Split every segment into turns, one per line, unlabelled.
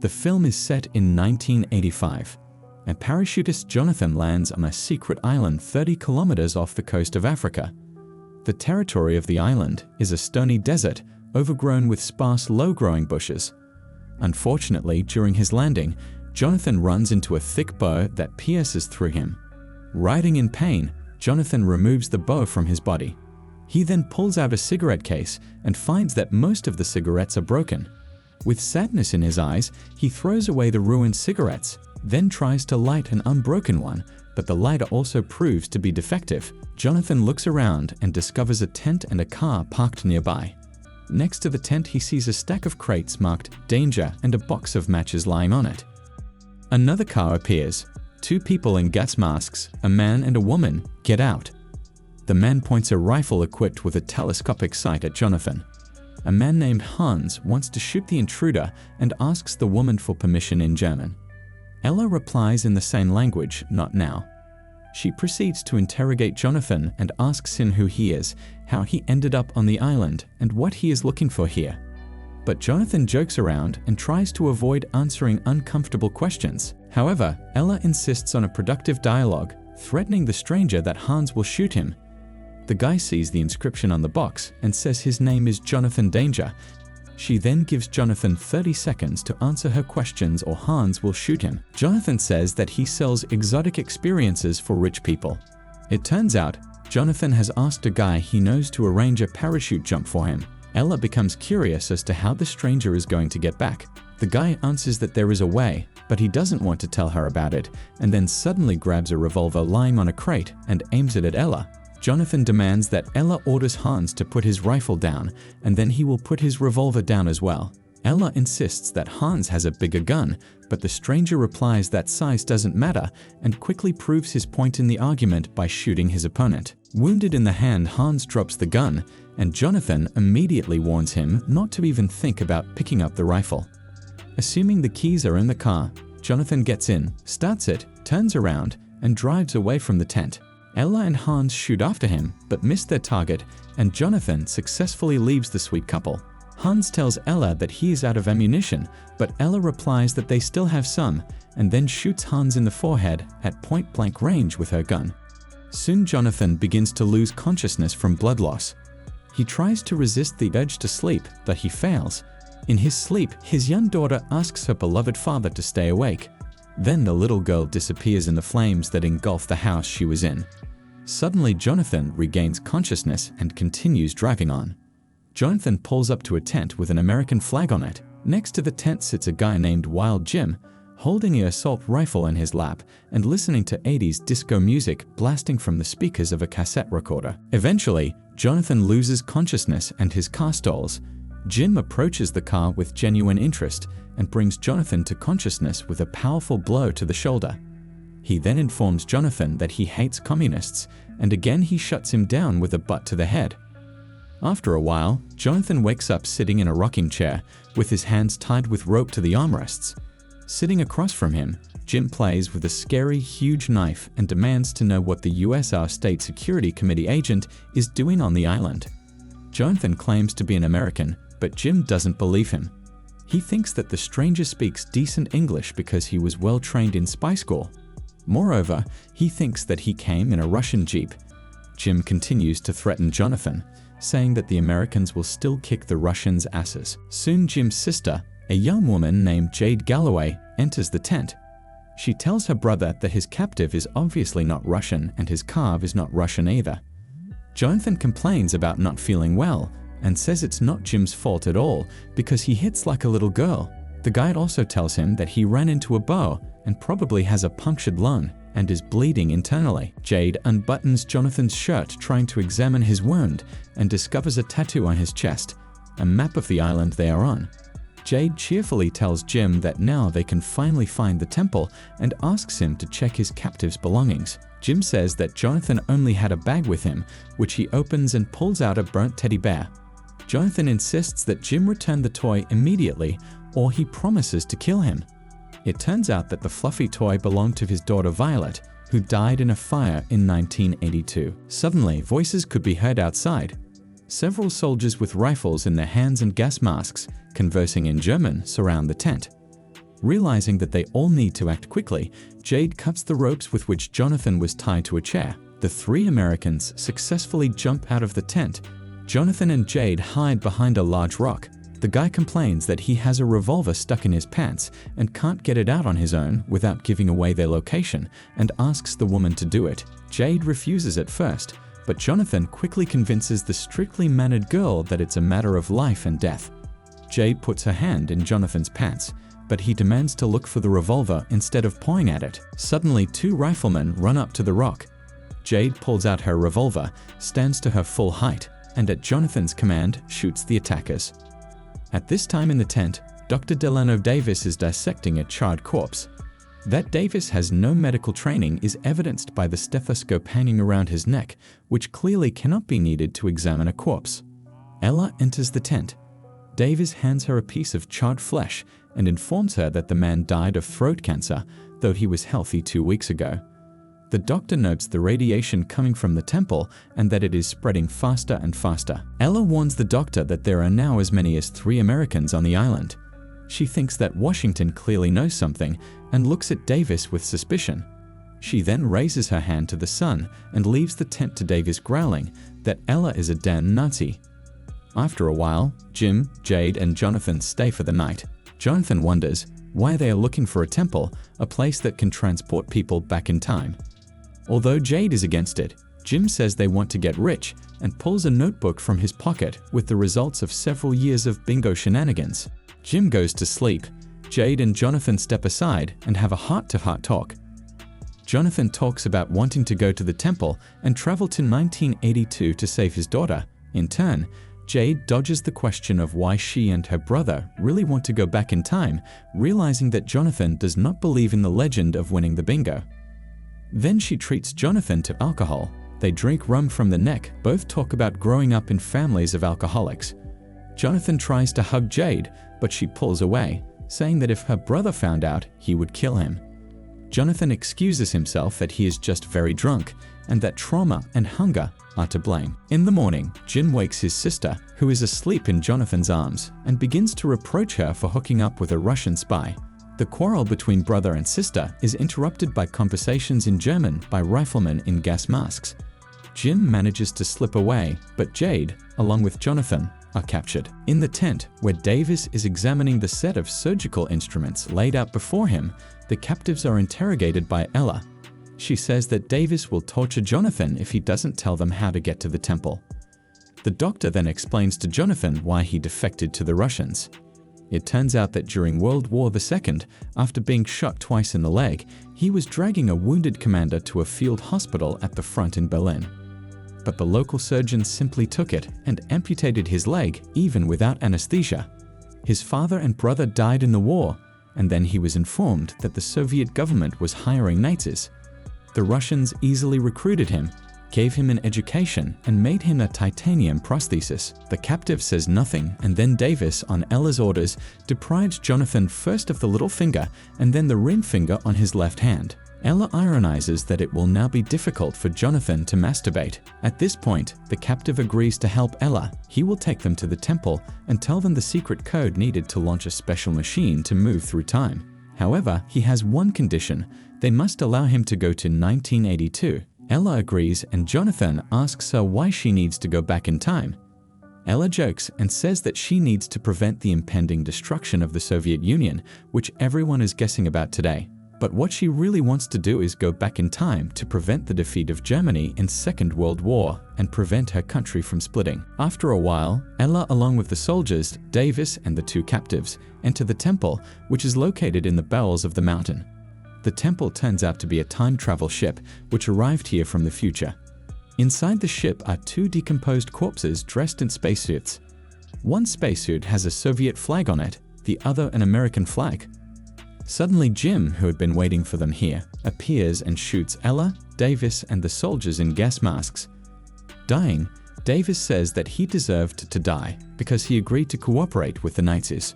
The film is set in 1985. And parachutist Jonathan lands on a secret island 30 kilometers off the coast of Africa. The territory of the island is a stony desert overgrown with sparse low-growing bushes. Unfortunately, during his landing, Jonathan runs into a thick bow that pierces through him. Writhing in pain, Jonathan removes the bow from his body. He then pulls out a cigarette case and finds that most of the cigarettes are broken. With sadness in his eyes, he throws away the ruined cigarettes, then tries to light an unbroken one, but the lighter also proves to be defective. Jonathan looks around and discovers a tent and a car parked nearby. Next to the tent, he sees a stack of crates marked "Danger" and a box of matches lying on it. Another car appears. 2 people in gas masks, a man and a woman, get out. The man points a rifle equipped with a telescopic sight at Jonathan. A man named Hans wants to shoot the intruder and asks the woman for permission in German. Ella replies in the same language, "Not now." She proceeds to interrogate Jonathan and asks him who he is, how he ended up on the island, and what he is looking for here. But Jonathan jokes around and tries to avoid answering uncomfortable questions. However, Ella insists on a productive dialogue, threatening the stranger that Hans will shoot him. The guy sees the inscription on the box and says his name is Jonathan Danger. She then gives Jonathan 30 seconds to answer her questions or Hans will shoot him. Jonathan says that he sells exotic experiences for rich people. It turns out, Jonathan has asked a guy he knows to arrange a parachute jump for him. Ella becomes curious as to how the stranger is going to get back. The guy answers that there is a way, but he doesn't want to tell her about it, and then suddenly grabs a revolver lying on a crate and aims it at Ella. Jonathan demands that Ella orders Hans to put his rifle down, and then he will put his revolver down as well. Ella insists that Hans has a bigger gun, but the stranger replies that size doesn't matter and quickly proves his point in the argument by shooting his opponent. Wounded in the hand, Hans drops the gun, and Jonathan immediately warns him not to even think about picking up the rifle. Assuming the keys are in the car, Jonathan gets in, starts it, turns around, and drives away from the tent. Ella and Hans shoot after him, but miss their target, and Jonathan successfully leaves the sweet couple. Hans tells Ella that he is out of ammunition, but Ella replies that they still have some, and then shoots Hans in the forehead at point-blank range with her gun. Soon Jonathan begins to lose consciousness from blood loss. He tries to resist the urge to sleep, but he fails. In his sleep, his young daughter asks her beloved father to stay awake. Then the little girl disappears in the flames that engulf the house she was in. Suddenly, Jonathan regains consciousness and continues driving on. Jonathan pulls up to a tent with an American flag on it. Next to the tent sits a guy named Wild Jim, holding an assault rifle in his lap and listening to 80s disco music blasting from the speakers of a cassette recorder. Eventually, Jonathan loses consciousness and his car stalls. Jim approaches the car with genuine interest and brings Jonathan to consciousness with a powerful blow to the shoulder. He then informs Jonathan that he hates communists, and again he shuts him down with a butt to the head. After a while, Jonathan wakes up sitting in a rocking chair, with his hands tied with rope to the armrests. Sitting across from him, Jim plays with a scary, huge knife and demands to know what the USR State Security Committee agent is doing on the island. Jonathan claims to be an American, but Jim doesn't believe him. He thinks that the stranger speaks decent English because he was well trained in spy school. Moreover, he thinks that he came in a Russian Jeep. Jim continues to threaten Jonathan, saying that the Americans will still kick the Russians' asses. Soon Jim's sister, a young woman named Jade Galloway, enters the tent. She tells her brother that his captive is obviously not Russian and his carve is not Russian either. Jonathan complains about not feeling well and says it's not Jim's fault at all because he hits like a little girl. The guide also tells him that he ran into a bow and probably has a punctured lung and is bleeding internally. Jade unbuttons Jonathan's shirt trying to examine his wound and discovers a tattoo on his chest, a map of the island they are on. Jade cheerfully tells Jim that now they can finally find the temple and asks him to check his captive's belongings. Jim says that Jonathan only had a bag with him, which he opens and pulls out a burnt teddy bear. Jonathan insists that Jim return the toy immediately or he promises to kill him. It turns out that the fluffy toy belonged to his daughter Violet, who died in a fire in 1982. Suddenly, voices could be heard outside. Several soldiers with rifles in their hands and gas masks, conversing in German, surround the tent. Realizing that they all need to act quickly, Jade cuts the ropes with which Jonathan was tied to a chair. The three Americans successfully jump out of the tent. Jonathan and Jade hide behind a large rock. The guy complains that he has a revolver stuck in his pants and can't get it out on his own without giving away their location, and asks the woman to do it. Jade refuses at first, but Jonathan quickly convinces the strictly mannered girl that it's a matter of life and death. Jade puts her hand in Jonathan's pants, but he demands to look for the revolver instead of pointing at it. Suddenly, two riflemen run up to the rock. Jade pulls out her revolver, stands to her full height, and at Jonathan's command, shoots the attackers. At this time in the tent, Dr. Delano Davis is dissecting a charred corpse. That Davis has no medical training is evidenced by the stethoscope hanging around his neck, which clearly cannot be needed to examine a corpse. Ella enters the tent. Davis hands her a piece of charred flesh and informs her that the man died of throat cancer, though he was healthy 2 weeks ago. The doctor notes the radiation coming from the temple and that it is spreading faster and faster. Ella warns the doctor that there are now as many as 3 Americans on the island. She thinks that Washington clearly knows something and looks at Davis with suspicion. She then raises her hand to the sun and leaves the tent to Davis, growling that Ella is a damn Nazi. After a while, Jim, Jade, and Jonathan stay for the night. Jonathan wonders why they are looking for a temple, a place that can transport people back in time. Although Jade is against it, Jim says they want to get rich and pulls a notebook from his pocket with the results of several years of bingo shenanigans. Jim goes to sleep. Jade and Jonathan step aside and have a heart-to-heart talk. Jonathan talks about wanting to go to the temple and travel to 1982 to save his daughter. In turn, Jade dodges the question of why she and her brother really want to go back in time, realizing that Jonathan does not believe in the legend of winning the bingo. Then she treats Jonathan to alcohol. They drink rum from the neck. Both talk about growing up in families of alcoholics. Jonathan tries to hug Jade, but she pulls away, saying that if her brother found out, he would kill him. Jonathan excuses himself that he is just very drunk and that trauma and hunger are to blame. In the morning, Jim wakes his sister, who is asleep in Jonathan's arms, and begins to reproach her for hooking up with a Russian spy. The quarrel between brother and sister is interrupted by conversations in German by riflemen in gas masks. Jim manages to slip away, but Jade, along with Jonathan, are captured. In the tent, where Davis is examining the set of surgical instruments laid out before him, the captives are interrogated by Ella. She says that Davis will torture Jonathan if he doesn't tell them how to get to the temple. The doctor then explains to Jonathan why he defected to the Russians. It turns out that during World War II, after being shot twice in the leg, he was dragging a wounded commander to a field hospital at the front in Berlin. But the local surgeons simply took it and amputated his leg even without anesthesia. His father and brother died in the war, and then he was informed that the Soviet government was hiring Nazis. The Russians easily recruited him, gave him an education, and made him a titanium prosthesis. The captive says nothing, and then Davis, on Ella's orders, deprives Jonathan first of the little finger and then the ring finger on his left hand. Ella ironizes that it will now be difficult for Jonathan to masturbate. At this point, the captive agrees to help Ella. He will take them to the temple and tell them the secret code needed to launch a special machine to move through time. However, he has one condition: they must allow him to go to 1982. Ella agrees, and Jonathan asks her why she needs to go back in time. Ella jokes and says that she needs to prevent the impending destruction of the Soviet Union, which everyone is guessing about today. But what she really wants to do is go back in time to prevent the defeat of Germany in Second World War and prevent her country from splitting. After a while, Ella, along with the soldiers, Davis, and the 2 captives, enter the temple, which is located in the bowels of the mountain. The temple turns out to be a time travel ship which arrived here from the future. Inside the ship are 2 decomposed corpses dressed in spacesuits. One spacesuit has a Soviet flag on it, the other an American flag. Suddenly Jim, who had been waiting for them here, appears and shoots Ella, Davis, and the soldiers in gas masks. Dying, Davis says that he deserved to die because he agreed to cooperate with the Nazis.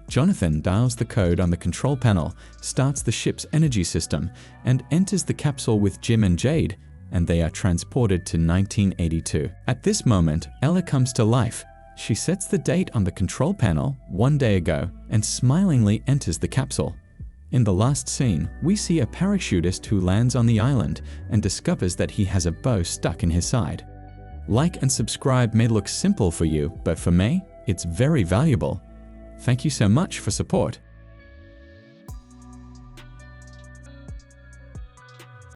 Jonathan dials the code on the control panel, starts the ship's energy system, and enters the capsule with Jim and Jade, and they are transported to 1982. At this moment, Ella comes to life. She sets the date on the control panel 1 day ago and smilingly enters the capsule. In the last scene, we see a parachutist who lands on the island and discovers that he has a bow stuck in his side. Like and subscribe may look simple for you, but for me, it's very valuable. Thank you so much for support.